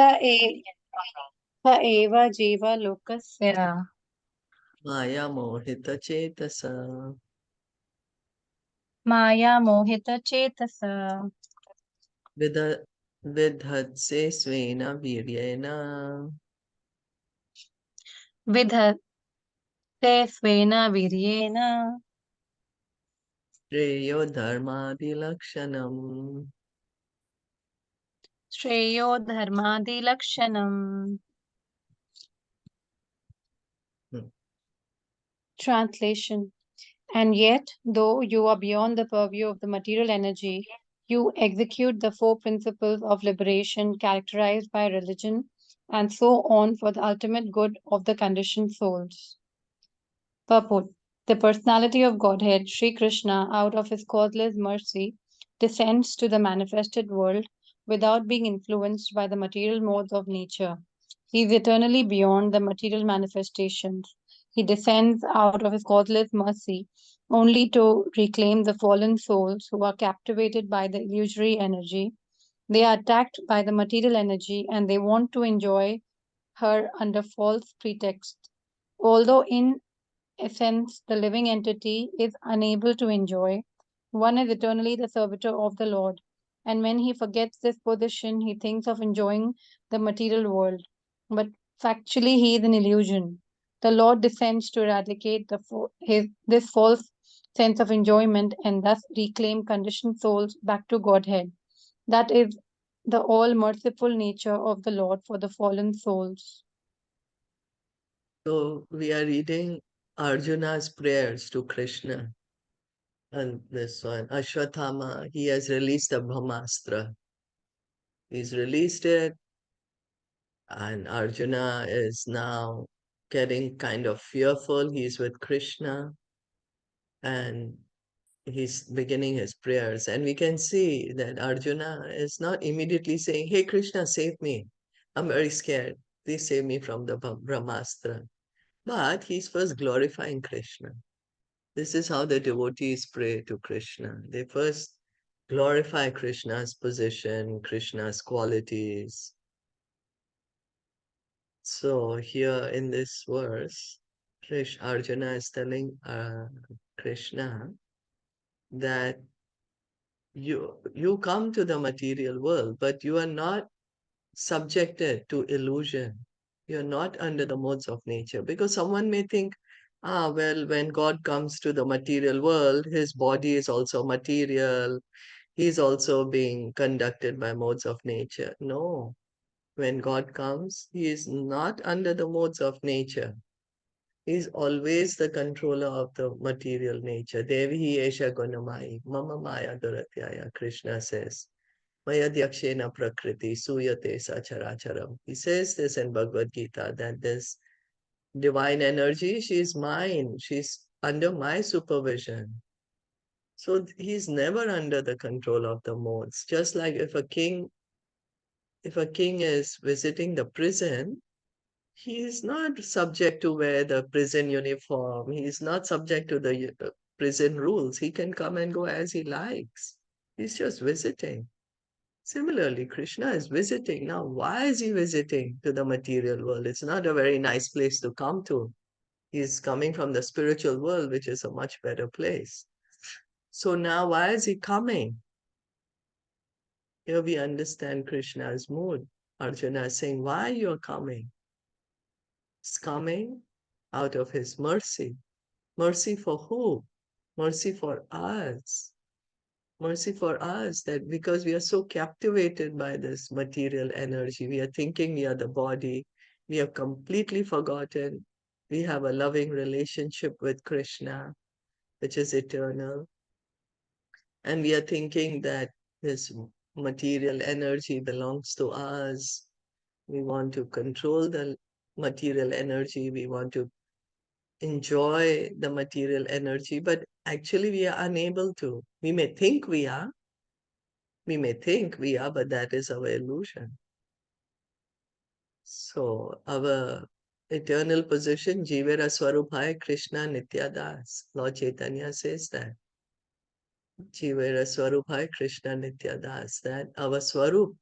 ए- स एव जीवलोकस्य Maya mohita chetasa मायामोहितचेतसा Vida vidhatse svena viryena विधत्ते स्वेन वीर्येण Shreyo dharmadhilakshanam. श्रेयो धर्मादिलक्षणम्. Translation. And yet, though you are beyond the purview of the material energy, you execute the four principles of liberation characterized by religion and so on for the ultimate good of the conditioned souls. Purport. The personality of Godhead, Sri Krishna, out of his causeless mercy, descends to the manifested world without being influenced by the material modes of nature. He is eternally beyond the material manifestations. He descends out of his causeless mercy only to reclaim the fallen souls who are captivated by the illusory energy. They are attacked by the material energy and they want to enjoy her under false pretext. Although in essence the living entity is unable to enjoy, one is eternally the servitor of the Lord. And when he forgets this position, he thinks of enjoying the material world. But factually, he is an illusion. The Lord descends to eradicate this false sense of enjoyment and thus reclaim conditioned souls back to Godhead. That is the all merciful nature of the Lord for the fallen souls. So we are reading Arjuna's prayers to Krishna. And this one, Ashwathama, he has released the Brahmastra. He's released it, and Arjuna is now getting kind of fearful. He's with Krishna, and he's beginning his prayers. And we can see that Arjuna is not immediately saying, "Hey, Krishna, save me. I'm very scared. Please save me from the Brahmastra." But he's first glorifying Krishna. This is how the devotees pray to Krishna. They first glorify Krishna's position, Krishna's qualities. So here in this verse, Arjuna is telling Krishna that you come to the material world, but you are not subjected to illusion. You're not under the modes of nature. Because someone may think, well, when God comes to the material world, his body is also material. He's also being conducted by modes of nature. No, when God comes, he is not under the modes of nature. He's always the controller of the material nature. Devi Esha Gunamai, Mama Maya Duratyaya, Krishna says. Maya Dyakshena Prakriti Suyate Sacharacharam. He says this in Bhagavad Gita that this divine energy, she's mine. She's under my supervision. So he's never under the control of the modes. Just like if a king is visiting the prison, he is not subject to wear the prison uniform. He is not subject to the prison rules. He can come and go as he likes. He's just visiting. Similarly, Krishna is visiting. Now, why is he visiting to the material world? It's not a very nice place to come to. He's coming from the spiritual world, which is a much better place. So now, why is he coming? Here we understand Krishna's mood. Arjuna is saying, why you're coming? He's coming out of his mercy. Mercy for who? Mercy for us. Mercy for us that because we are so captivated by this material energy, we are thinking we are the body, we have completely forgotten we have a loving relationship with Krishna, which is eternal. And we are thinking that this material energy belongs to us. We want to control the material energy. We want to enjoy the material energy, but actually we are unable to. We may think we are, but that is our illusion. So our eternal position, Jivera Swarubhai Krishna Nityadas. Lord Chaitanya says that. Jivera Swarubhai Krishna Nityadas, that our Swarup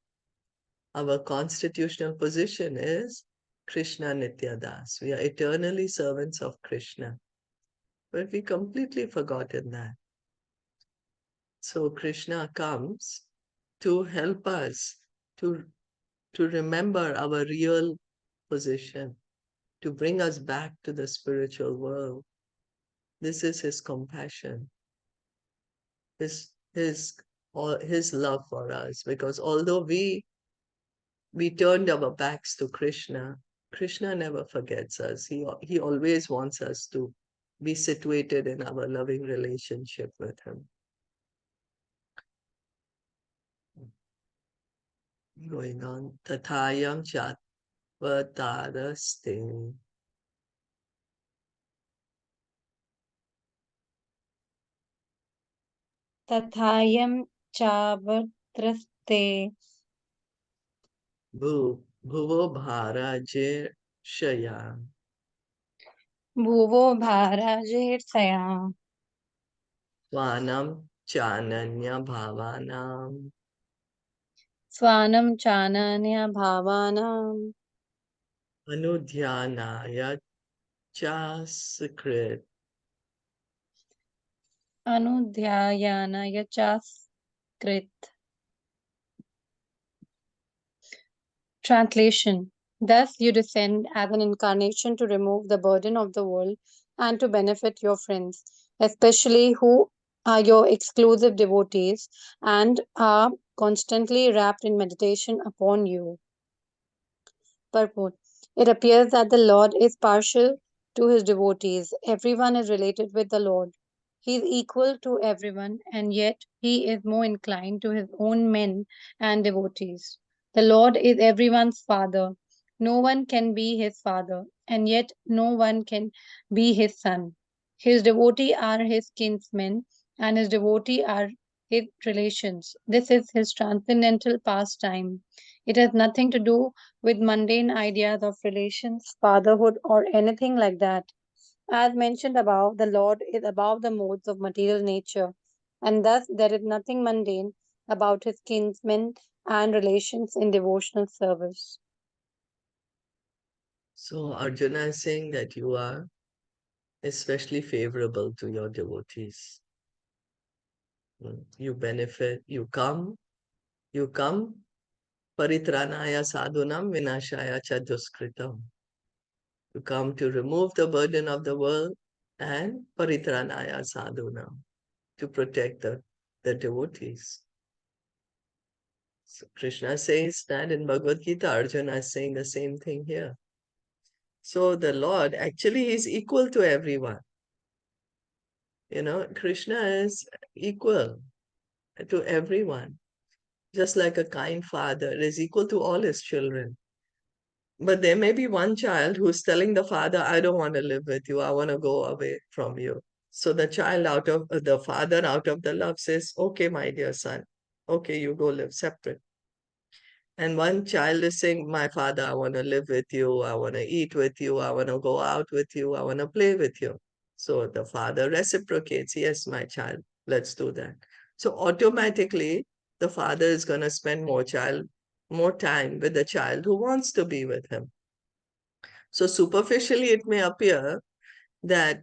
Our constitutional position is Krishna Nityadas. We are eternally servants of Krishna. But we completely forgotten that. So Krishna comes to help us to, to remember our real position, to bring us back to the spiritual world. This is his compassion, his, his, his love for us. Because although we turned our backs to Krishna, Krishna never forgets us. He always wants us to be situated in our loving relationship with him. Going on, Tathayam Chatvataraste. Tathayam chavatraste Bhuvo Bharaje Shaya. bhuvo bharajetsaya Swanam Chananya Bhavanam. swanam chananya bhavanam Anudhyanaya Chaskrit. anudhyayana yachaskrit. Translation. Thus you descend as an incarnation to remove the burden of the world and to benefit your friends, especially who are your exclusive devotees and are constantly wrapped in meditation upon you. Purport. It appears that the Lord is partial to his devotees. Everyone is related with the Lord. He is equal to everyone, and yet he is more inclined to his own men and devotees. The Lord is everyone's father. No one can be his father, and yet no one can be his son. His devotee are his kinsmen, and his devotee are his relations. This is his transcendental pastime. It has nothing to do with mundane ideas of relations, fatherhood, or anything like that. As mentioned above, the Lord is above the modes of material nature, and thus there is nothing mundane about his kinsmen and relations in devotional service. So Arjuna is saying that you are especially favorable to your devotees. You benefit, you come, paritranaya sadhunam vinashaya cha duskritam. You come to remove the burden of the world and paritranaya sadhunam, to protect the devotees. So Krishna says that in Bhagavad Gita, Arjuna is saying the same thing here. So the Lord actually is equal to everyone. Krishna is equal to everyone, just like a kind father is equal to all his children. But there may be one child who's telling the father, I don't want to live with you, I want to go away from you. So the child the father out of the love says, okay, my dear son, okay, you go live separate. And one child is saying, my father, I want to live with you, I want to eat with you, I want to go out with you, I want to play with you. So the father reciprocates, yes, my child, let's do that. So automatically, the father is going to spend more time with the child who wants to be with him. So superficially, it may appear that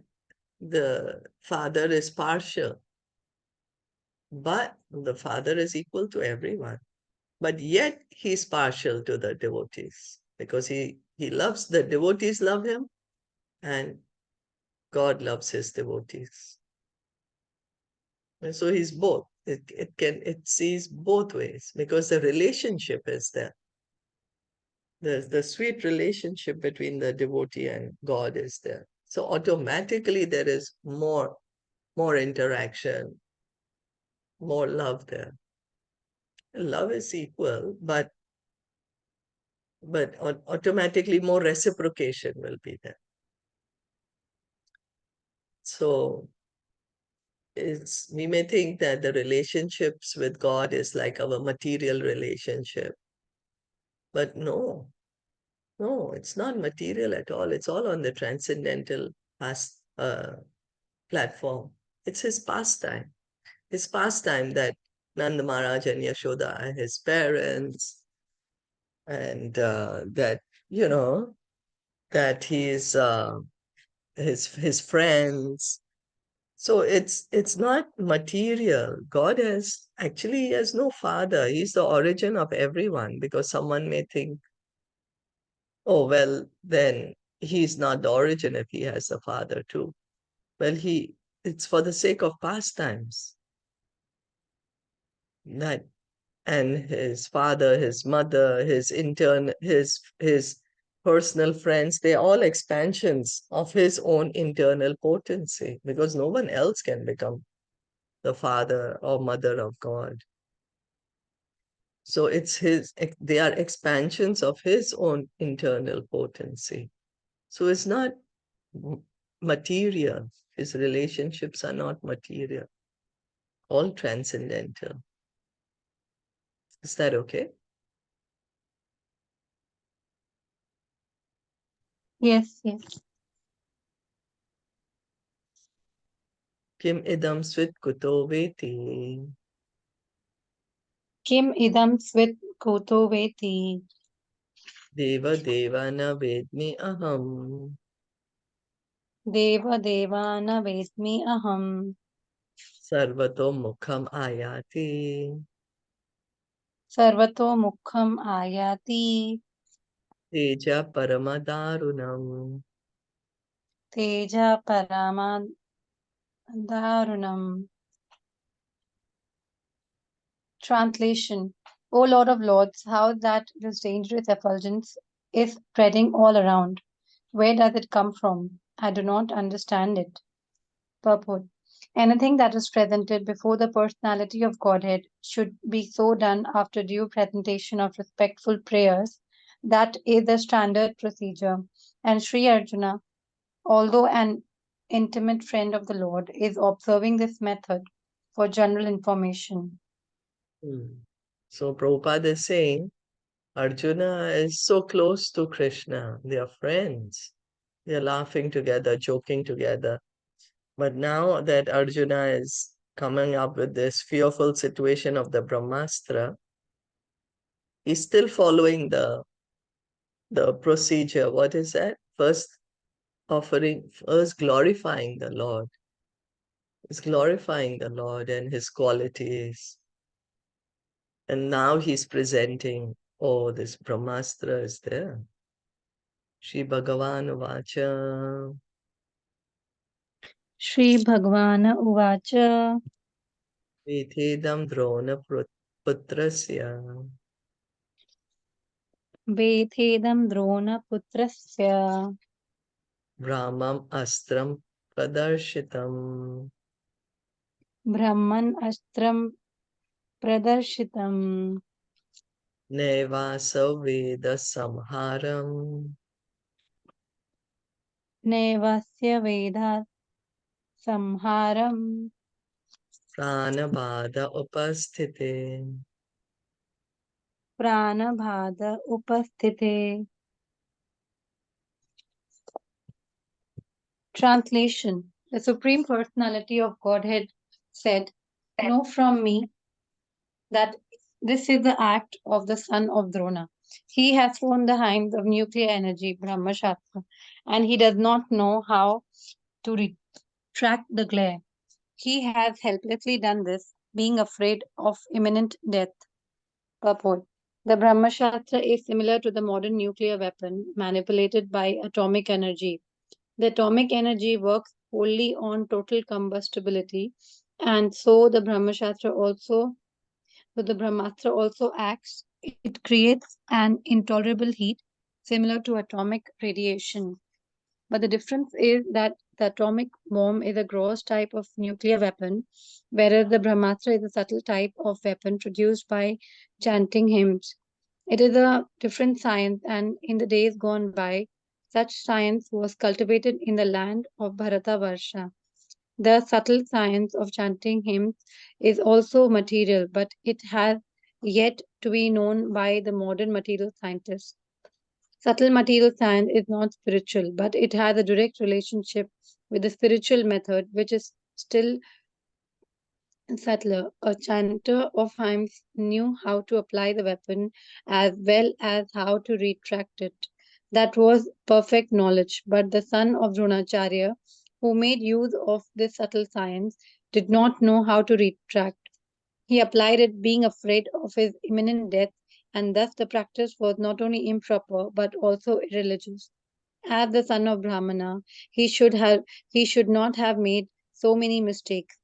the father is partial, but the father is equal to everyone. But yet he's partial to the devotees because he loves the devotees, love him, and God loves his devotees. And so he's both. It sees both ways because the relationship is there. The sweet relationship between the devotee and God is there. So automatically there is more interaction, more love there. Love is equal, but automatically more reciprocation will be there. So we may think that the relationships with God is like our material relationship, but no, it's not material at all. It's all on the transcendental past, platform. It's his pastime. His pastime that Nanda Maharaj and Yashoda are his parents. and that, that his friends. So it's not material. God has no father. He's the origin of everyone, because someone may think, oh, well, then he's not the origin if he has a father too. Well, it's for the sake of pastimes. That and his father, his mother, his personal friends, they're all expansions of his own internal potency, because no one else can become the father or mother of God. So they are expansions of his own internal potency. So it's not material. His relationships are not material, all transcendental. Is that okay? Yes, yes. Kim idam swit kuto veti, Kim idam svit koto veti. deva deva na vedmi aham, Deva devana vesmi aham. sarvato mukham ayati, Sarvato mukham ayati. teja paramadarunam. Teja paramandarunam. Translation. O Lord of Lords, how that this dangerous effulgence is spreading all around. Where does it come from? I do not understand it. Purport. Anything that is presented before the personality of Godhead should be so done after due presentation of respectful prayers. That is the standard procedure. And Sri Arjuna, although an intimate friend of the Lord, is observing this method for general information. Hmm. So Prabhupada is saying Arjuna is so close to Krishna. They are friends. They are laughing together, joking together. But now that Arjuna is coming up with this fearful situation of the Brahmastra, he's still following the procedure. What is that? First glorifying the Lord. He's glorifying the Lord and his qualities. And now he's presenting, oh, this Brahmastra is there. Shri Bhagavan Vacha. Shri Bhagavana Uvacha Vithedam Droṇa putrasya Vedhedam Drona Putrasya Brahmam Astram Pradarshitam Brahman Astram Pradarshitam Nevasa Veda Samharam Nevasya Veda Samharam Pranabhada Upasthite. Pranabhada Upasthite. Translation. The Supreme Personality of Godhead said, know from me that this is the act of the son of Drona. He has flown the hinds of nuclear energy, Brahma Shastra, and he does not know how to retract the glare. He has helplessly done this, being afraid of imminent death. Purport. The Brahma Shastra is similar to the modern nuclear weapon manipulated by atomic energy. The atomic energy works wholly on total combustibility, and so the Brahmastra also acts. It creates an intolerable heat similar to atomic radiation. But the difference is that the atomic bomb is a gross type of nuclear weapon, whereas the Brahmastra is a subtle type of weapon produced by chanting hymns. It is a different science, and in the days gone by, such science was cultivated in the land of Bharatavarsha. The subtle science of chanting hymns is also material, but it has yet to be known by the modern material scientists. Subtle material science is not spiritual, but it has a direct relationship with the spiritual method, which is still settler. A chanter of hymns knew how to apply the weapon as well as how to retract it. That was perfect knowledge. But the son of Dronacharya, who made use of this subtle science, did not know how to retract. He applied it being afraid of his imminent death, and thus the practice was not only improper but also irreligious. As the son of Brahmana, he should not have made so many mistakes,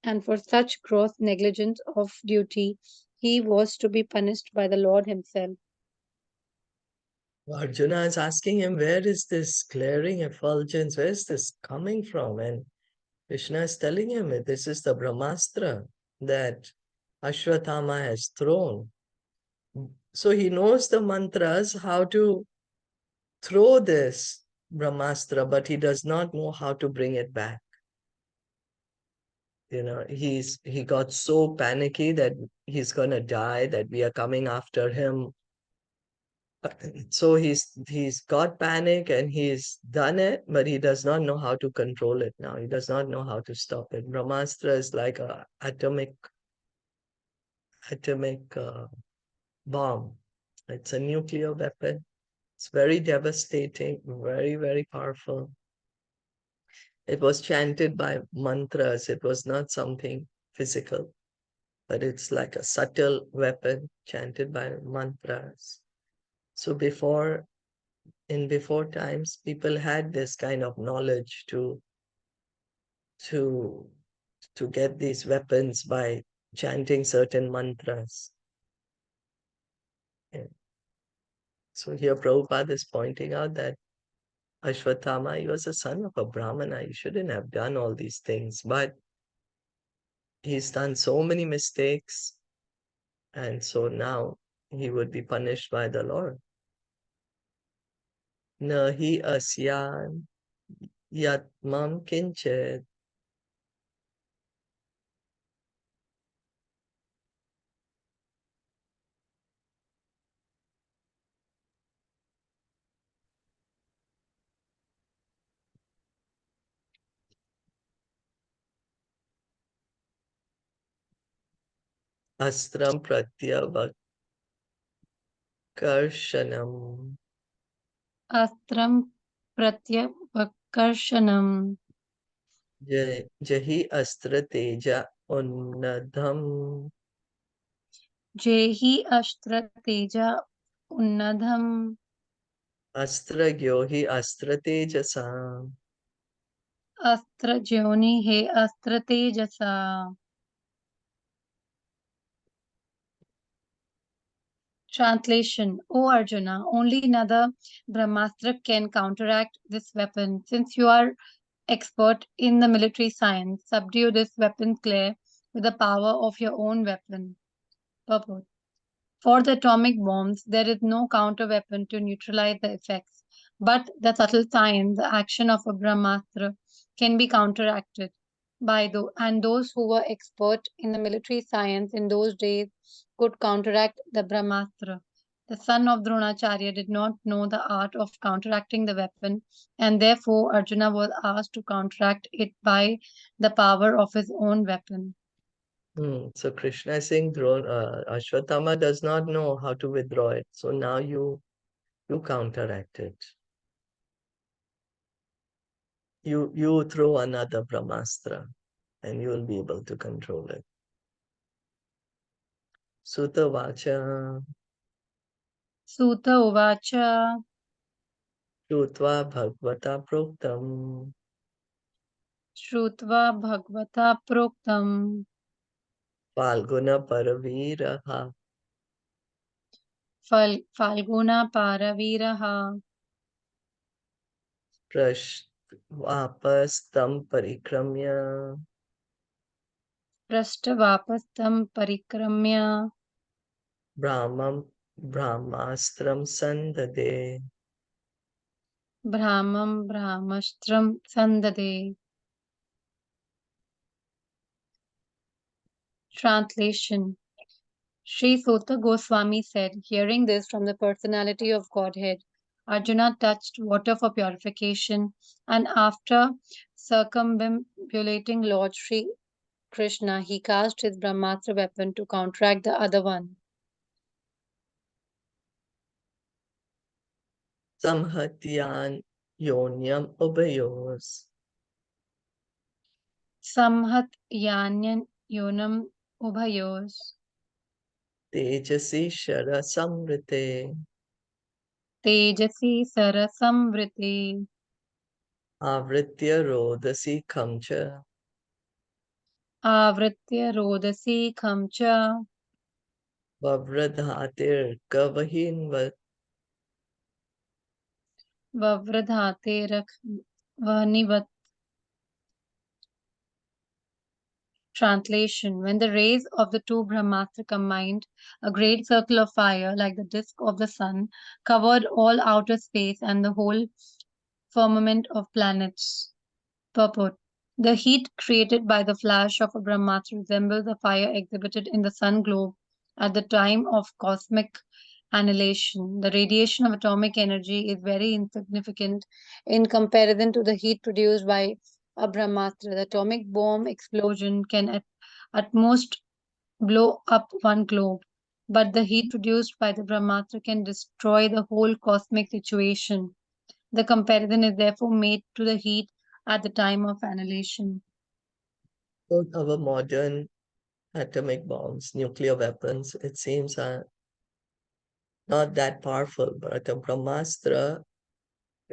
and for such gross negligence of duty he was to be punished by the Lord himself. Arjuna is asking him, where is this glaring effulgence? Where is this coming from? And Krishna is telling him, this is the Brahmastra that Ashwatthama has thrown. So he knows the mantras, how to throw this Brahmastra, but he does not know how to bring it back. He got so panicky that he's gonna die, that we are coming after him. So he's got panic and he's done it, but he does not know how to control it now. He does not know how to stop it. Brahmastra is like a atomic bomb. It's a nuclear weapon. It's very devastating, very, very powerful. It was chanted by mantras. It was not something physical, but it's like a subtle weapon chanted by mantras. So before times, people had this kind of knowledge to to get these weapons by chanting certain mantras. Yeah. So here Prabhupada is pointing out that Ashwatthama, he was a son of a Brahmana. He shouldn't have done all these things, but he's done so many mistakes, and so now he would be punished by the Lord. Nahi asyan yatmam kinchet astram pratyavakarshanam Astram pratyavakarsanam jahi astra teja unnadham jehi ashtra teja unnadham astra gyohi astra tejasam. astra jyoni he astra tejasa. Translation: O Arjuna, only another Brahmastra can counteract this weapon. Since you are expert in the military science, subdue this weapon clear with the power of your own weapon. Purport: for the atomic bombs, there is no counter weapon to neutralize the effects, but the subtle science, the action of a Brahmastra, can be counteracted by and those who were expert in the military science in those days could counteract the Brahmastra. The son of Dronacharya did not know the art of counteracting the weapon, and therefore Arjuna was asked to counteract it by the power of his own weapon. So Krishna is saying Ashwatthama does not know how to withdraw it. So now you counteract it. You throw another Brahmastra and you will be able to control it. Sutta Vacha Suta Uvacha Shrutva Bhagavata Proktam Shrutva Bhagavata Proktam Falguna Paraviraha Falguna Paraviraha Prashtvapas Parikramya Prashtavapastam Parikramya Brahmastram Sandade. Brahmam Brahmastram Sandade. Translation: Sri Sota Goswami said, hearing this from the personality of Godhead, Arjuna touched water for purification, and after circumambulating Lord Sri Krishna, he cast his Brahmastra weapon to counteract the other one. Samhatyan Yonyam Ubayos. Samhat Yanyan Yonam Ubhayos. Tejasi Shara Samrite. Tejasi Sarasamvriti. Avritya Rodasi Kamcha. Avritya Rodasi Kamcha. Vavradhatir Kavahinvat. Vavradhate Vanivat. Translation: when the rays of the two Brahmastra combined, a great circle of fire, like the disk of the sun, covered all outer space and the whole firmament of planets. Purport: the heat created by the flash of a Brahmastra resembles the fire exhibited in the sun globe at the time of cosmic annihilation. The radiation of atomic energy is very insignificant in comparison to the heat produced by a Brahmastra. The atomic bomb explosion can at most blow up one globe, but the heat produced by the Brahmastra can destroy the whole cosmic situation. The comparison is therefore made to the heat at the time of annihilation. Both our modern atomic bombs, nuclear weapons, it seems are not that powerful, but a Brahmastra,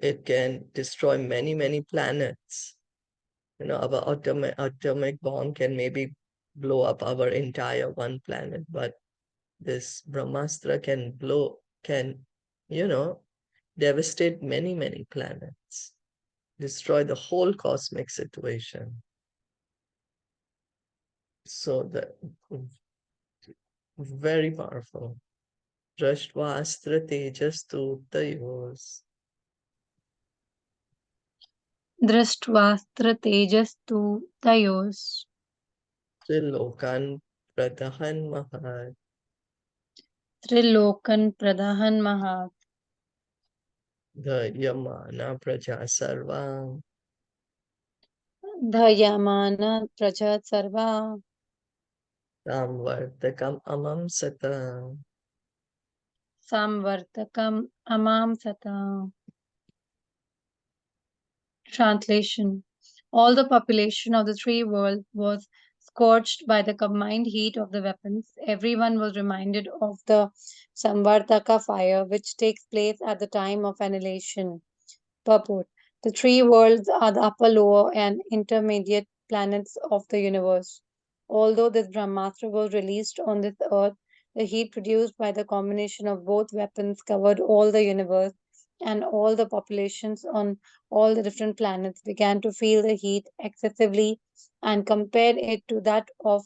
it can destroy many, many planets. Our atomic bomb can maybe blow up our entire one planet, but this Brahmastra can, you know, devastate many, many planets, destroy the whole cosmic situation. So the very powerful. Drashtvastra tejastu tayos. Drishtwastra tejastu tayos. Trilokan pradahan mahat. Trilokan pradahan mahat. Yamana praja sarvam. Dhayamana prajat sarva. Samvartakam amam satam. Samvartakam amam sata. Translation: all the population of the three worlds was scorched by the combined heat of the weapons. Everyone was reminded of the Samvartaka fire, which takes place at the time of annihilation. Purport: the three worlds are the upper, lower, and intermediate planets of the universe. Although this Brahmastra was released on this earth, the heat produced by the combination of both weapons covered all the universe, and all the populations on all the different planets began to feel the heat excessively and compared it to that of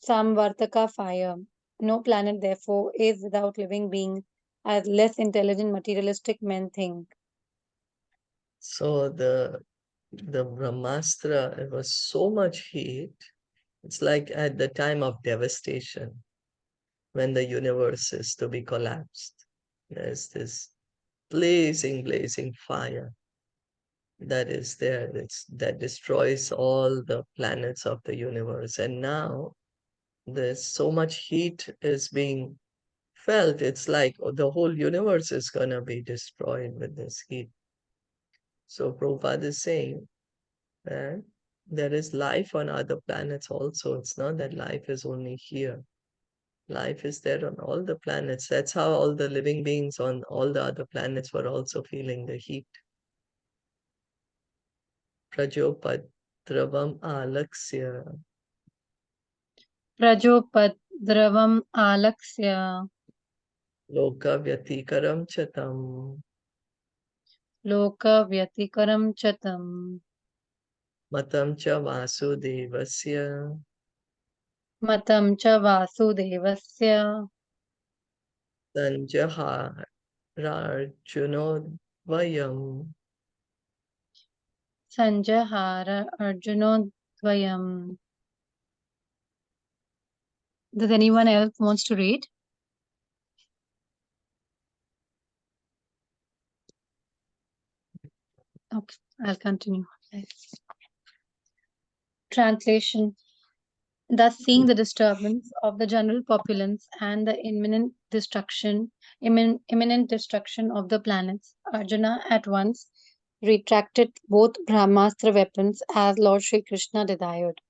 Samvartaka fire. No planet, therefore, is without living beings, as less intelligent materialistic men think. So the Brahmastra, it was so much heat. It's like at the time of devastation, when the universe is to be collapsed. There's this blazing fire that is there. That destroys all the planets of the universe. And now there's so much heat is being felt. It's like the whole universe is gonna be destroyed with this heat. So Prabhupada is saying that there is life on other planets also. It's not that life is only here. Life is there on all the planets. That's how all the living beings on all the other planets were also feeling the heat. Prajopadravam alaksya. Prajopadravam alaksya. Loka vyatikaram chatam. Loka vyatikaram chatam. Matam cha vasudevasya. Matam cha vasudevasya. Sanjahararjunodvayam. Sanjahara Arjunodvayam. Does anyone else wants to read? Okay, I'll continue. Translation: Thus, seeing the disturbance of the general populace and the imminent destruction of the planets, Arjuna at once retracted both Brahmastra weapons as Lord Sri Krishna desired.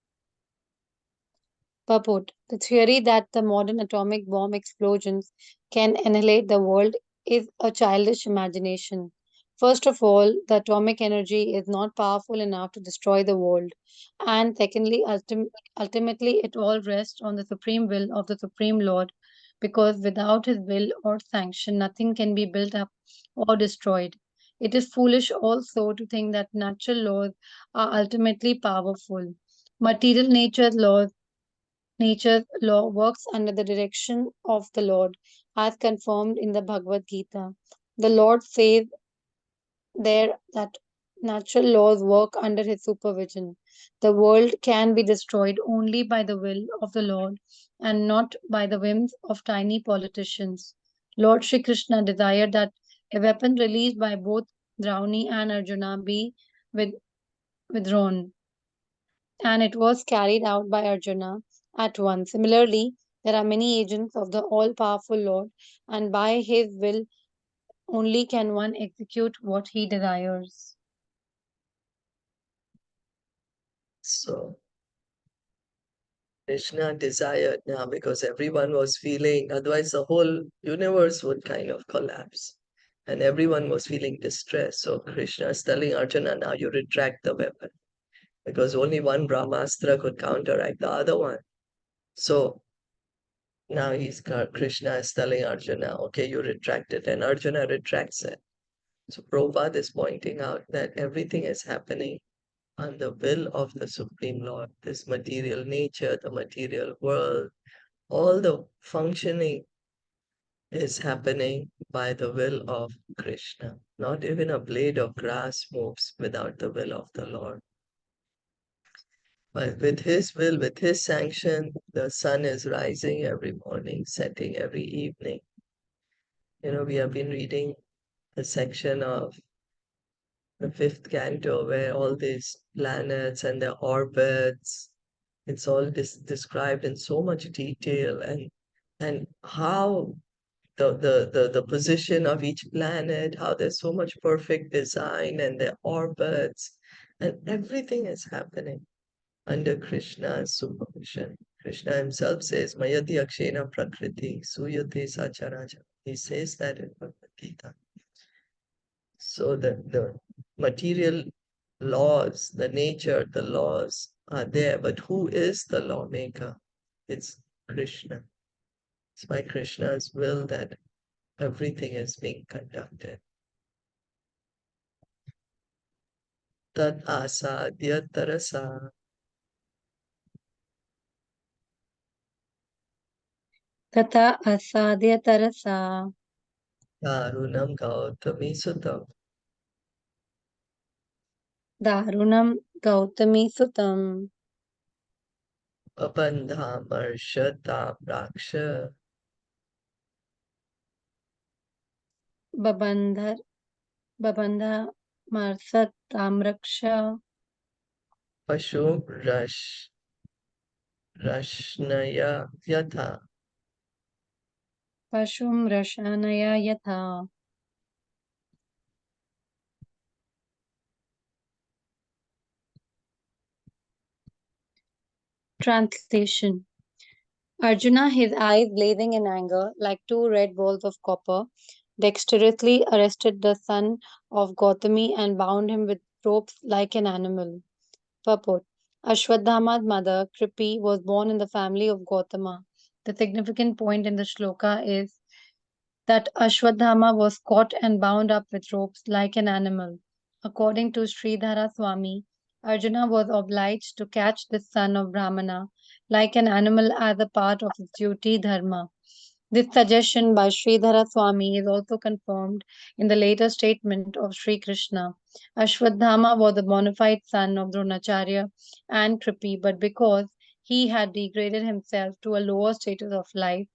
Purport: the theory that the modern atomic bomb explosions can annihilate the world is a childish imagination. First of all, the atomic energy is not powerful enough to destroy the world. And secondly, ultimately, it all rests on the supreme will of the Supreme Lord, because without his will or sanction, nothing can be built up or destroyed. It is foolish also to think that natural laws are ultimately powerful. Material nature's law works under the direction of the Lord, as confirmed in the Bhagavad Gita. The Lord says there that natural laws work under his supervision. The world can be destroyed only by the will of the Lord and not by the whims of tiny politicians. Lord Sri Krishna desired that a weapon released by both Drauni and Arjuna be with, withdrawn, and it was carried out by Arjuna at once. Similarly, there are many agents of the all powerful Lord, and by his will only can one execute what he desires. So Krishna desired now because everyone was feeling, otherwise the whole universe would kind of collapse. And everyone was feeling distressed. So Krishna is telling Arjuna, now you retract the weapon. Because only one Brahmastra could counteract the other one. So now Krishna is telling Arjuna, okay, you retract it, and Arjuna retracts it. So Prabhupada is pointing out that everything is happening on the will of the Supreme Lord. This material nature, the material world, all the functioning is happening by the will of Krishna. Not even a blade of grass moves without the will of the Lord. But with his will, with his sanction, the sun is rising every morning, setting every evening. We have been reading a section of the fifth canto where all these planets and their orbits, it's all described in so much detail, and how the position of each planet, how there's so much perfect design and their orbits, and everything is happening under Krishna's supervision. Krishna himself says, Mayati Akshena Prakriti, Suyate Sacharaja. He says that in Bhagavad Gita. So the material laws, the nature, the laws are there, but who is the lawmaker? It's Krishna. It's by Krishna's will that everything is being conducted. Tat asadya tarasa Tata asadya tarasa darunam gautami sutam darunam gautami sutam abandhamarshata praksha babandhar babandha marsat tamraksha pashum rashnaya yatha. pashum rashanaya yatha. Translation: Arjuna, his eyes blazing in anger like two red balls of copper, dexterously arrested the son of Gautami and bound him with ropes like an animal. Purport: Ashwadhama's mother, Kripi, was born in the family of Gautama. The significant point in the shloka is that Ashwadhama was caught and bound up with ropes like an animal. According to Sridhara Swami, Arjuna was obliged to catch the son of Brahmana like an animal as a part of his duty dharma. This suggestion by Sridhara Swami is also confirmed in the later statement of Sri Krishna. Ashwadhama was a bona fide son of Dronacharya and Kripi, but because he had degraded himself to a lower status of life,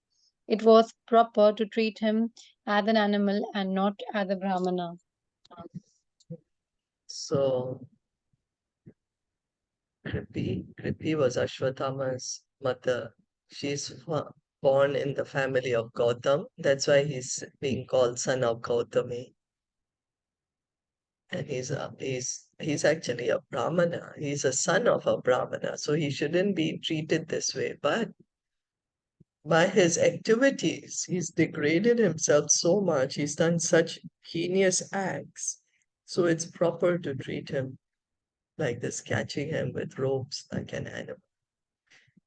it was proper to treat him as an animal and not as a Brahmana. So Kripi was Ashwatthama's mother. She's born in the family of Gautam. That's why he's being called son of Gautami. And he's actually a Brahmana. He's a son of a Brahmana, so he shouldn't be treated this way. But by his activities, he's degraded himself so much. He's done such heinous acts. So it's proper to treat him like this, catching him with ropes like an animal.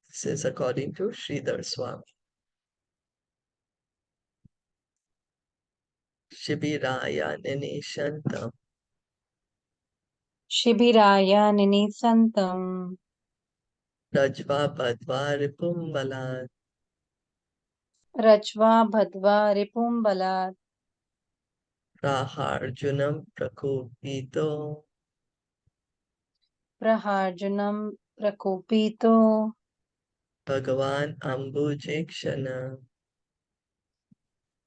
This is according to Sridhar Swami. Shibiraya Ninishantam Shibiraya Ninisantam Rajva Badva Ripumbalat Rachva Bhadva Ripumbalat Raharjunam Prakupito Praharjunam Prakopito Bhagavan Ambujekshana.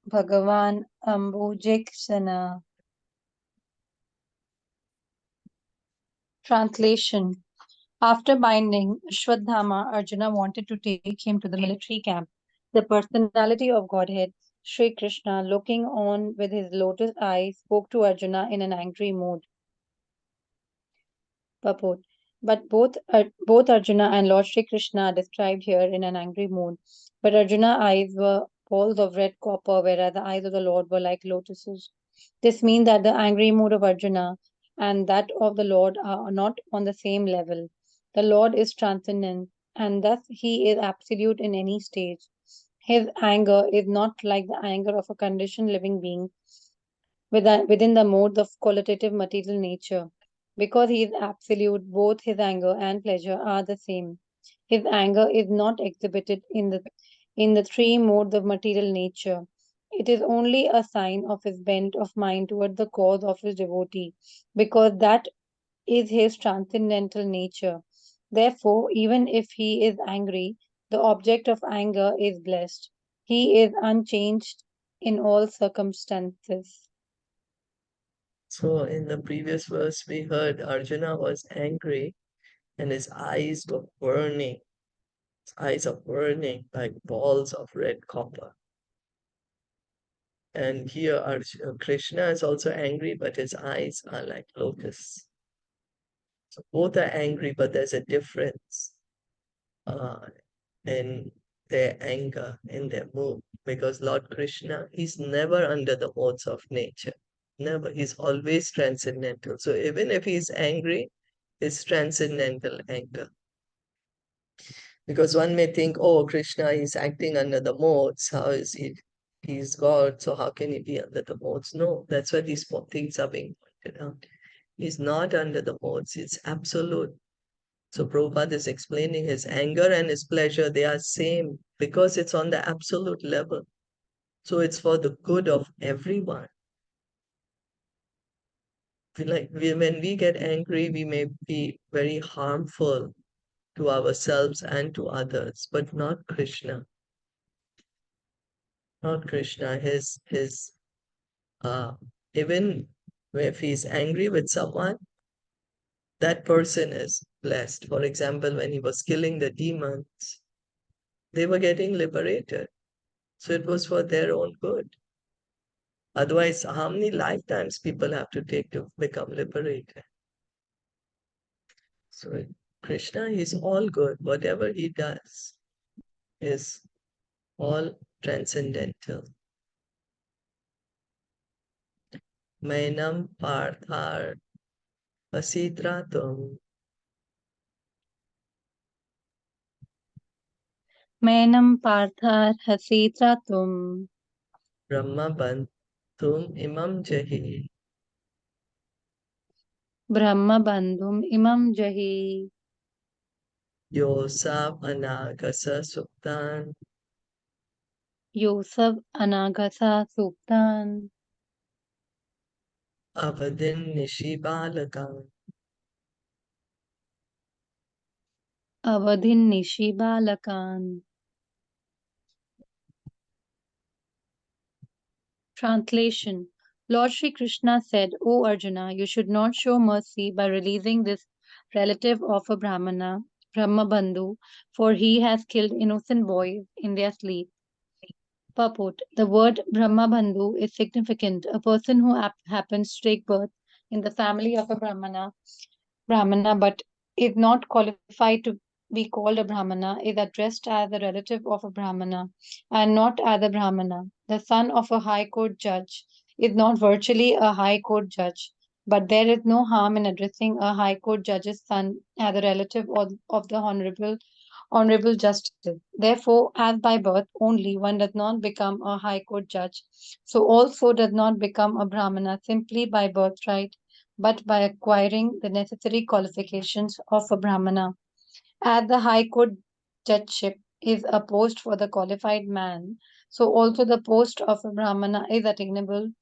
Bhagavan Ambujaksana. Translation. After binding Ashwadhama, Arjuna wanted to take him to the military camp. The personality of Godhead, Sri Krishna, looking on with his lotus eyes, spoke to Arjuna in an angry mood. Purport. But both Arjuna and Lord Sri Krishna are described here in an angry mood. But Arjuna's eyes were balls of red copper, whereas the eyes of the Lord were like lotuses. This means that the angry mood of Arjuna and that of the Lord are not on the same level. The Lord is transcendent, and thus he is absolute in any stage. His anger is not like the anger of a conditioned living being within the modes of qualitative material nature. Because he is absolute, both his anger and pleasure are the same. His anger is not exhibited in the three modes of material nature. It is only a sign of his bent of mind toward the cause of his devotee, because that is his transcendental nature. Therefore, even if he is angry, the object of anger is blessed. He is unchanged in all circumstances. So in the previous verse, we heard Arjuna was angry and his eyes were burning. His eyes are burning like balls of red copper. And here Krishna is also angry, but his eyes are like lotus. So both are angry, but there's a difference uh, in their anger, in their mood. Because Lord Krishna, he's never under the modes of nature. Never. He's always transcendental. So even if he's angry, it's transcendental anger. Because one may think, oh, Krishna is acting under the modes. How is he? He's God, so how can he be under the modes? No, that's why these things are being pointed out. He's not under the modes, it's absolute. So Prabhupada is explaining his anger and his pleasure, they are same because it's on the absolute level. So it's for the good of everyone. When we get angry, we may be very harmful to ourselves and to others, but not Krishna. Not Krishna. His uh, even if he's angry with someone, that person is blessed. For example, when he was killing the demons, they were getting liberated. So it was for their own good. Otherwise, how many lifetimes people have to take to become liberated? So Krishna is all good. Whatever he does is all transcendental. Mainam parthar asitratum Menam Parthar Hasitratum brahma bantum imam jahi Brahma Bandhum Imam Jahi yosab anagasa suktan Yosef Anagasa Suptan avadin nishibalakam. Avadhin Nishi Balakan. Translation. Lord Sri Krishna said, O Arjuna, you should not show mercy by releasing this relative of a Brahmana Brahmabandhu, for he has killed innocent boys in their sleep. Purport: the word Brahmabandhu is significant. A person who happens to take birth in the family of a Brahmana, but is not qualified to be called a Brahmana, is addressed as a relative of a Brahmana and not as a Brahmana. The son of a high court judge is not virtually a high court judge, but there is no harm in addressing a high court judge's son as a relative of the honorable justice. Therefore, as by birth only one does not become a high court judge, so also does not become a Brahmana simply by birthright, but by acquiring the necessary qualifications of a Brahmana. As the High Court judgeship is a post for the qualified man, so also the post of a Brahmana is attainable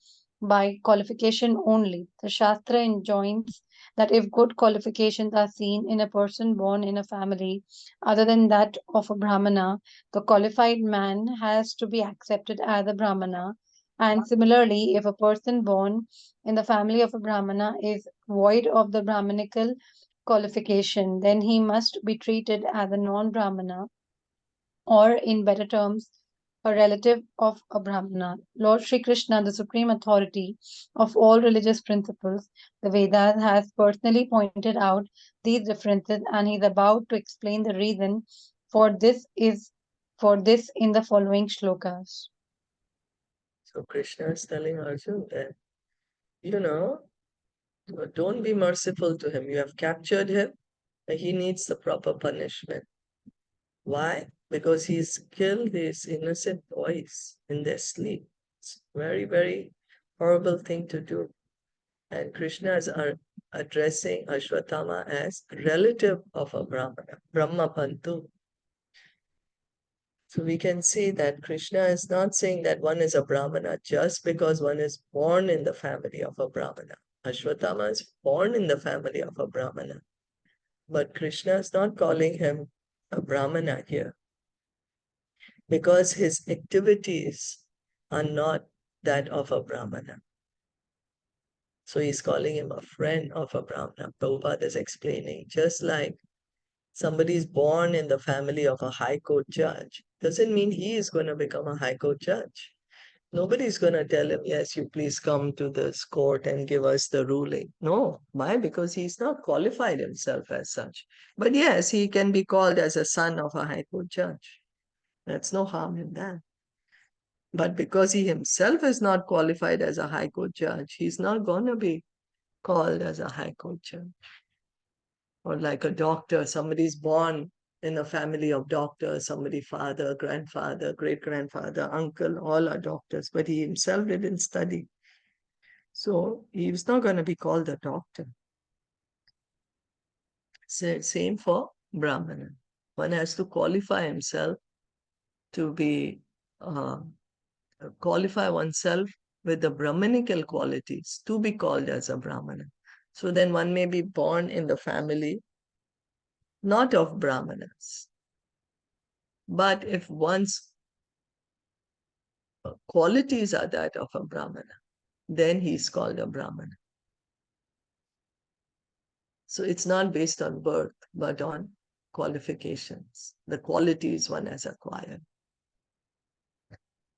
by qualification only. The Shastra enjoins that if good qualifications are seen in a person born in a family other than that of a Brahmana, the qualified man has to be accepted as a Brahmana. And similarly, if a person born in the family of a Brahmana is void of the Brahmanical qualification, then he must be treated as a non Brahmana, or in better terms, a relative of a Brahmana. Lord Sri Krishna, the supreme authority of all religious principles, the Vedas, has personally pointed out these differences and he is about to explain the reason for this is for this in the following shlokas. So Krishna is telling Arjuna that, you know, don't be merciful to him. You have captured him, and he needs the proper punishment. Why? Because he's killed these innocent boys in their sleep. It's very, very horrible thing to do. And Krishna is addressing Ashwatthama as relative of a Brahmana, Brahmapantu. So we can see that Krishna is not saying that one is a Brahmana just because one is born in the family of a Brahmana. Ashwatthama is born in the family of a Brahmana. But Krishna is not calling him a Brahmana here because his activities are not that of a Brahmana. So he's calling him a friend of a Brahmana. Prabhupada is explaining, just like somebody is born in the family of a high court judge, doesn't mean he is going to become a high court judge. Nobody is going to tell him, yes, you please come to this court and give us the ruling. No. Why? Because he's not qualified himself as such. But yes, he can be called as a son of a high court judge. That's no harm in that. But because he himself is not qualified as a high court judge, he's not going to be called as a high court judge. Or like a doctor, somebody's born in a family of doctors, somebody father, grandfather, great-grandfather, uncle, all are doctors, but he himself didn't study. So he's not going to be called a doctor. Same for Brahmana. One has to qualify himself to be, qualify oneself with the Brahmanical qualities to be called as a Brahmana. So then one may be born in the family not of Brahmanas. But if one's qualities are that of a Brahmana, then he's called a Brahmana. So it's not based on birth, but on qualifications, the qualities one has acquired.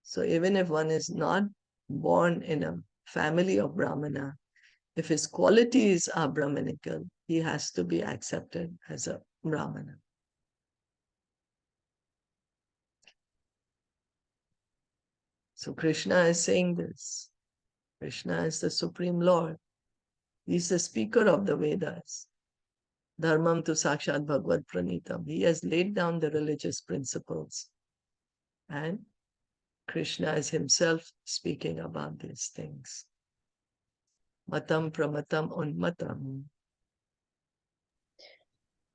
So even if one is not born in a family of Brahmana, if his qualities are Brahmanical, he has to be accepted as a Brahmana. So Krishna is saying this. Krishna is the Supreme Lord. He's the speaker of the Vedas. Dharmam tu sakshat bhagavad pranitam. He has laid down the religious principles. And Krishna is himself speaking about these things. Matam pramatam unmatam.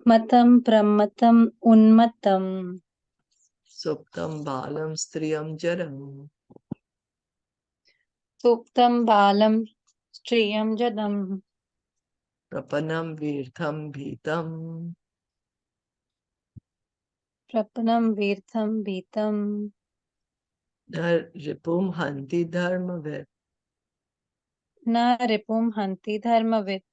Matam pramatam unmatam. Suptam balam striyam jaram. Suptam balam striyam jadam. Prapanam virtham bhitam. Prapanam virtham bhitam. Dhar ripum hanti dharmavet. Na ripum hanti dharmavit.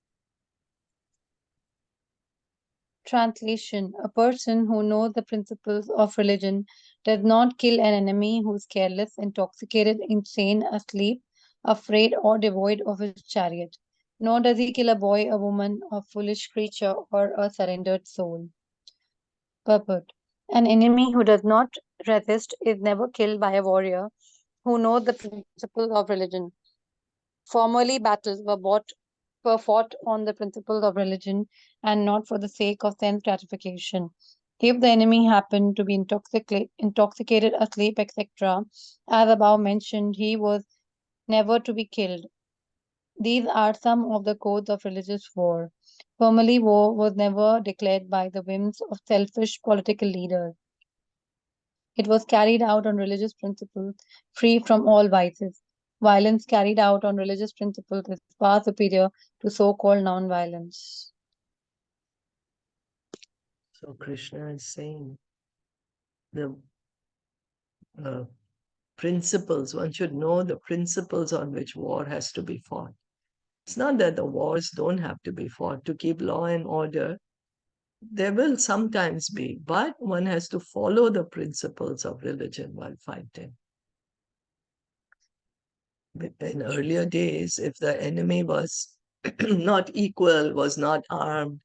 Translation: a person who knows the principles of religion does not kill an enemy who is careless, intoxicated, insane, asleep, afraid, or devoid of his chariot. Nor does he kill a boy, a woman, a foolish creature, or a surrendered soul. Purport: an enemy who does not resist is never killed by a warrior who knows the principles of religion. Formerly, battles were fought on the principles of religion and not for the sake of sense gratification. If the enemy happened to be intoxicated, asleep, etc., as above mentioned, he was never to be killed. These are some of the codes of religious war. Formerly, war was never declared by the whims of selfish political leaders. It was carried out on religious principles, free from all vices. Violence carried out on religious principles is far superior to so called non violence. So Krishna is saying the uh, principles, one should know the principles on which war has to be fought. It's not that the wars don't have to be fought to keep law and order. There will sometimes be, but one has to follow the principles of religion while fighting. In earlier days, if the enemy was not equal, was not armed,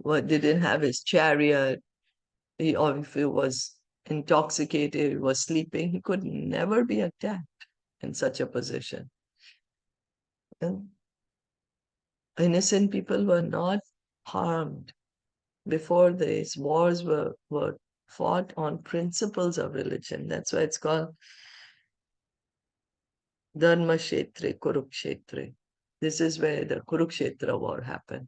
didn't have his chariot, or if he was intoxicated, was sleeping, he could never be attacked in such a position. And innocent people were not harmed. Before these wars were fought on principles of religion. That's why it's called Dharma Kshetre, Kurukshetre. This is where the Kurukshetra war happened.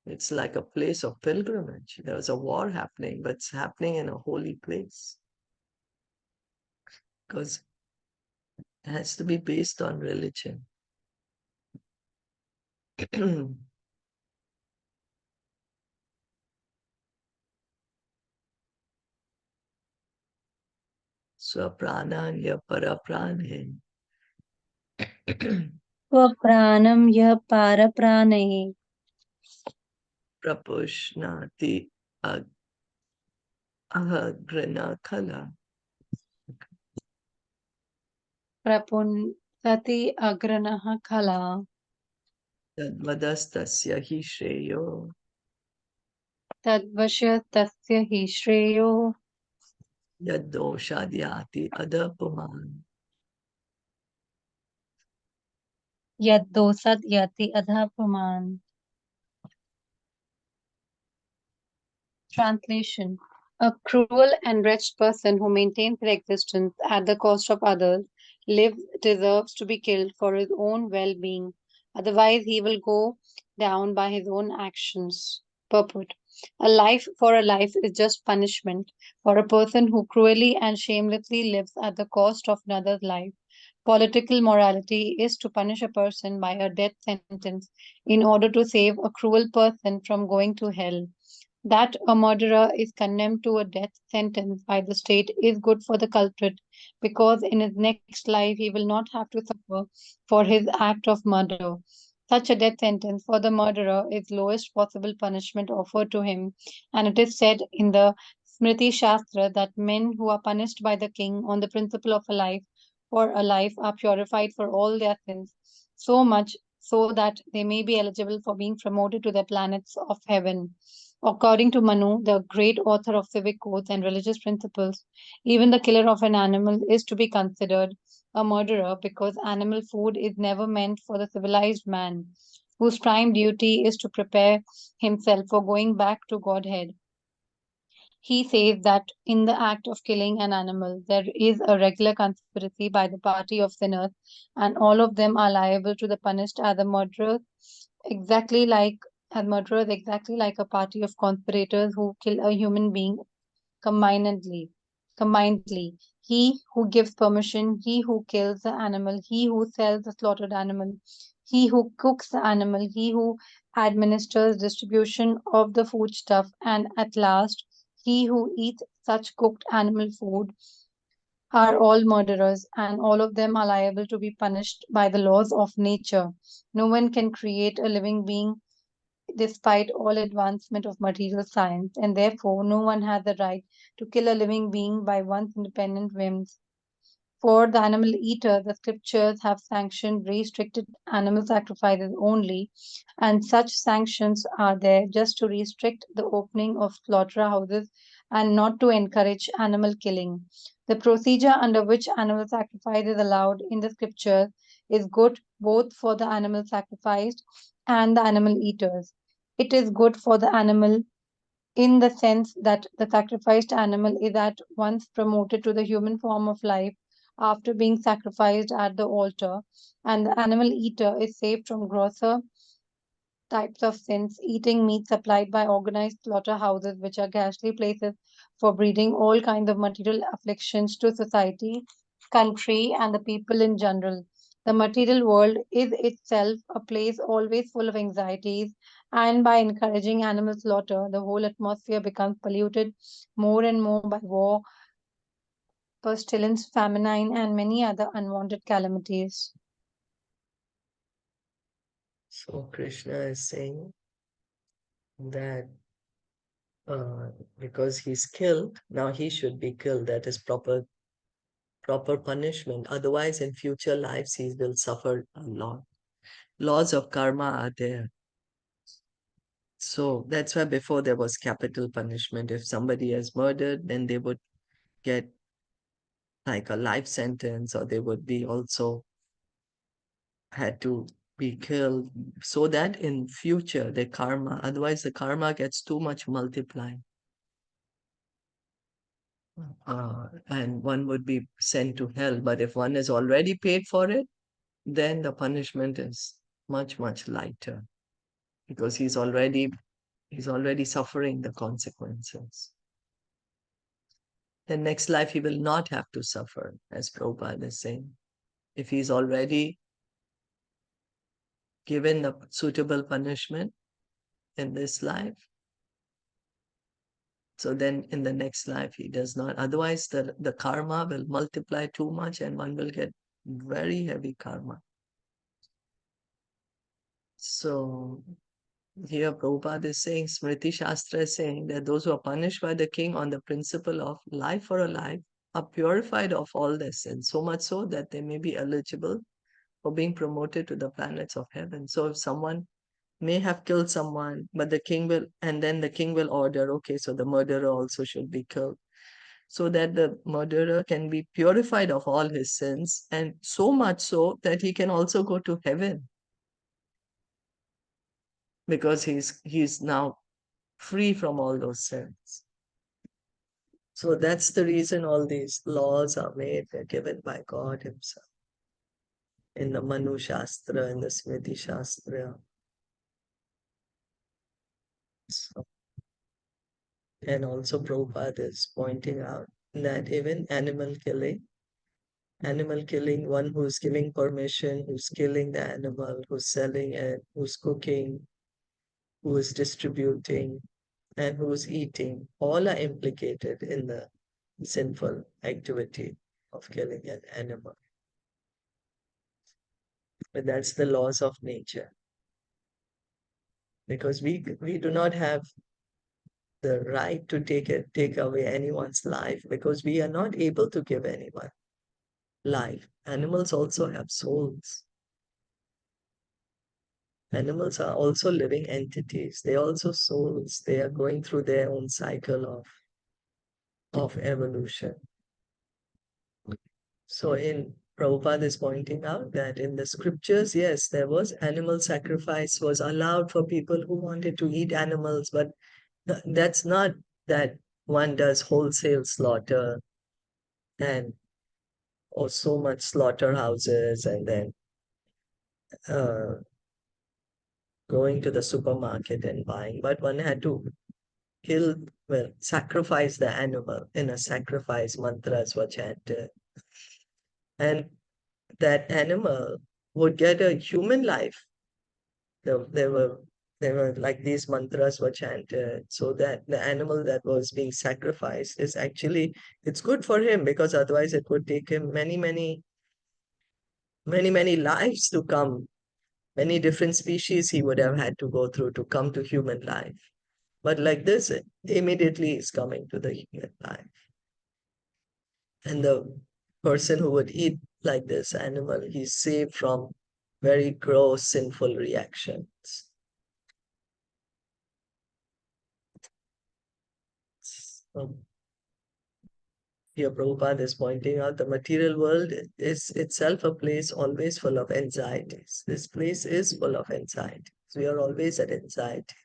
It's like a place of pilgrimage. There was a war happening, but it's happening in a holy place. Because it has to be based on religion. Swaprananya paraprane. स्वप्राणं यः पारप्राणैः Prapushnati ahagrana kala. प्रपुंसति अग्रणः खला Tadvadastasya hi shreyo. तद्वश तस्य हि श्रेयो Yaddoshadhyati adapuman. यद्दोषात् यति अधः पुमान्. Translation: a cruel and wretched person who maintains their existence at the cost of others deserves to be killed for his own well being. Otherwise, he will go down by his own actions. Purport: a life for a life is just punishment for a person who cruelly and shamelessly lives at the cost of another's life. Political morality is to punish a person by a death sentence in order to save a cruel person from going to hell. That a murderer is condemned to a death sentence by the state is good for the culprit because in his next life he will not have to suffer for his act of murder. Such a death sentence for the murderer is lowest possible punishment offered to him, and it is said in the Smriti Shastra that men who are punished by the king on the principle of a life for a life are purified for all their sins, so much so that they may be eligible for being promoted to the planets of heaven. According to Manu, the great author of civic codes and religious principles, even the killer of an animal is to be considered a murderer because animal food is never meant for the civilized man, whose prime duty is to prepare himself for going back to Godhead. He says that in the act of killing an animal, there is a regular conspiracy by the party of sinners, and all of them are liable to the punished exactly like exactly like a party of conspirators who kill a human being combinedly. Combinedly, he who gives permission, he who kills the animal, he who sells the slaughtered animal, he who cooks the animal, he who administers distribution of the foodstuff, and at last, he who eats such cooked animal food are all murderers, and all of them are liable to be punished by the laws of nature. No one can create a living being despite all advancement of material science, and therefore no one has the right to kill a living being by one's independent whims. For the animal eater, the scriptures have sanctioned restricted animal sacrifices only, and such sanctions are there just to restrict the opening of slaughterhouses and not to encourage animal killing. The procedure under which animal sacrifice is allowed in the scriptures is good both for the animal sacrificed and the animal eaters. It is good for the animal in the sense that the sacrificed animal is at once promoted to the human form of life after being sacrificed at the altar, and the animal eater is saved from grosser types of sins, eating meat supplied by organized slaughterhouses, which are ghastly places for breeding all kinds of material afflictions to society, country, and the people in general. The material world is itself a place always full of anxieties, and by encouraging animal slaughter, the whole atmosphere becomes polluted more and more by war, pestilence, famine, and many other unwanted calamities. So Krishna is saying that because he's killed, now he should be killed. That is proper punishment. Otherwise, in future lives, he will suffer a lot. Laws of karma are there. So that's why before there was capital punishment. If somebody has murdered, then they would get like a life sentence, or they would be also had to be killed, so that in future the karma, otherwise the karma gets too much multiplied. And one would be sent to hell. But if one has already paid for it, then the punishment is much lighter, because he's already suffering the consequences. The next life he will not have to suffer, as Prabhupada is saying. If he's already given the suitable punishment in this life, so then in the next life he does not. Otherwise, the karma will multiply too much and one will get very heavy karma. So here Prabhupada is saying, Smriti Shastra is saying that those who are punished by the king on the principle of life for a life are purified of all their sins, so much so that they may be eligible for being promoted to the planets of heaven. So if someone may have killed someone, but then the king will order, okay, so the murderer also should be killed, so that the murderer can be purified of all his sins, and so much so that he can also go to heaven, because he's now free from all those sins. So that's the reason all these laws are made, they're given by God himself. In the Manu Shastra, in the Smriti Shastra. So, and also Prabhupada is pointing out that even animal killing, one who's giving permission, who's killing the animal, who's selling it, who's cooking, who is distributing, and who's eating, all are implicated in the sinful activity of killing an animal. But that's the laws of nature. Because we do not have the right to take away anyone's life, because we are not able to give anyone life. Animals also have souls. Animals are also living entities. They also souls. They are going through their own cycle of evolution. So in Prabhupada is pointing out that in the scriptures, yes, there was animal sacrifice was allowed for people who wanted to eat animals, but that's not that one does wholesale slaughter and or so much slaughterhouses and then uh, going to the supermarket and buying, but one had to sacrifice the animal in a sacrifice, mantras were chanted, and that animal would get a human life. There were like these mantras were chanted, so that the animal that was being sacrificed is actually, it's good for him, because otherwise it would take him many lives to come Many different species he would have had to go through to come to human life. But like this, immediately is coming to the human life. And the person who would eat like this animal, he's saved from very gross, sinful reactions. So, here Prabhupada is pointing out the material world is itself a place always full of anxieties. This place is full of anxieties. We are always at anxiety.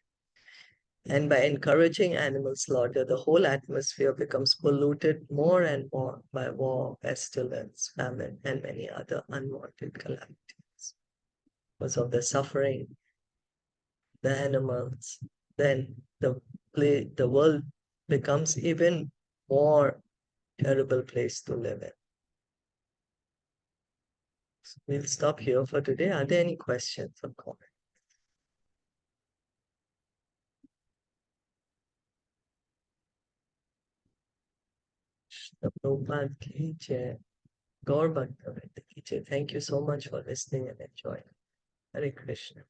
And by encouraging animal slaughter, the whole atmosphere becomes polluted more and more by war, pestilence, famine, and many other unwanted calamities. Because of the suffering, the animals, then the world becomes even more terrible place to live in. So we'll stop here for today. Are there any questions or comments? Prabhupada ki jai. Gaur Bhakta Vrinda ki jai. Thank you so much for listening and enjoying. Hare Krishna.